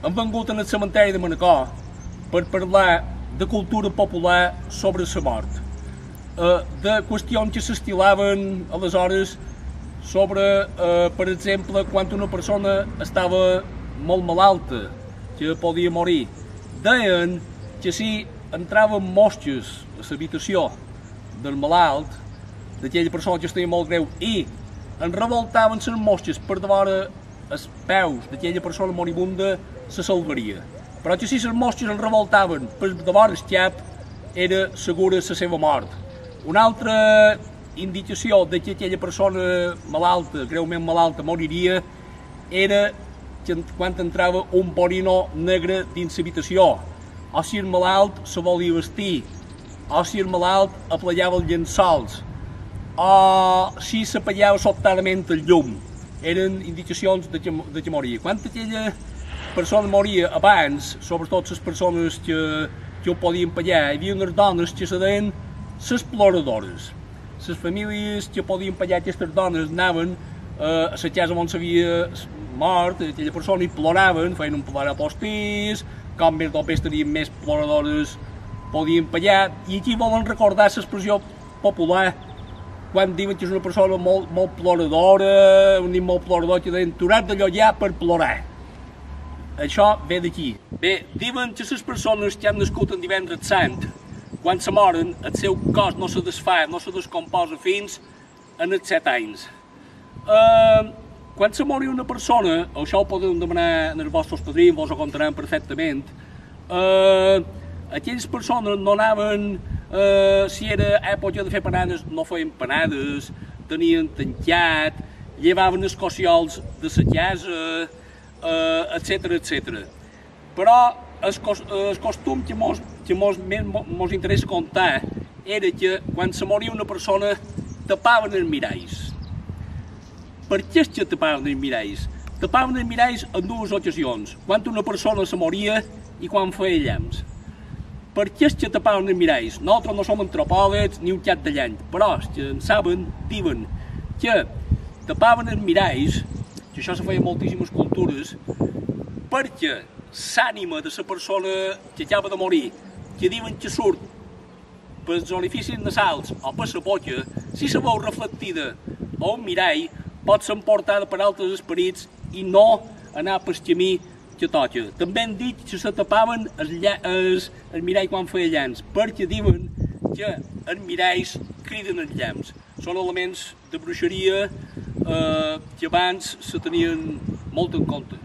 hem vengut en el cementeri de Manacor per parlar de cultura popular sobre la mort, de qüestions que s'estilaven aleshores sobre, per exemple, quan una persona estava molt malalta, que podia morir. Deien que si entraven mosques a l'habitació del malalt, d'aquella persona que estava molt greu, i en revoltaven les mosques per davant els peus d'aquella persona moribunda, se salvaria. Però que si les mosques en revoltaven per davant el cap, era segura la seva mort. Una altra indicació de que aquella persona malalta, greument malalta, moriria, era que quan entrava un borino negre dins l'habitació, o si el malalt se volia vestir, o si el malalt aplegava els llençols, o si s'apagava sobtadament el llum. Eren indicacions de que moria. Quan aquella persona moria abans, sobretot les persones que ho podien pagar, hi havia unes dones que se deien les ploradores. Les famílies que podien pagar aquestes dones anaven a la casa on s'havia mort aquella persona i ploraven, feien un plorar postís, com més o més tenien més ploradores podien pagar, i aquí volen recordar l'expressió popular quan diuen que és una persona molt ploradora, un nen molt plorador, que deien "turat d'allò ja per plorar". Això ve d'aquí. Bé, diuen que les persones que han nascut en divendres sant, quan se moren, el seu cos no se desfà, no se descomposa fins en els 7 anys. Quan se mori una persona, això ho podeu demanar als vostres padrins, vos ho contaran perfectament, aquelles persones no anaven, si era època de fer panades, no feien panades, tenien tancat, llevaven els cossiols de la casa, etc. Però el costum que mos interessa contar era que quan se moria una persona tapaven els miralls. Per què es que tapaven els miralls? Tapaven els miralls en dues ocasions, quan una persona se moria i quan feia llamps. Per què es que tapaven els miralls? Nosaltres no som antropòlegs ni un cap de llant, però els que en saben diuen que tapaven els miralls, que això se feia en moltíssimes cultures, perquè l'ànima de la persona que acaba de morir, que diuen que surt pels orificis nasals o per la boca, si se veu reflectida a un mirall, pot ser emportada per altres esperits i no anar pel camí que toca. També han dit que se tapaven el mirall quan feia llamps, perquè diuen que els miralls criden els llamps. Són elements de bruixeria que abans se tenien molt en compte.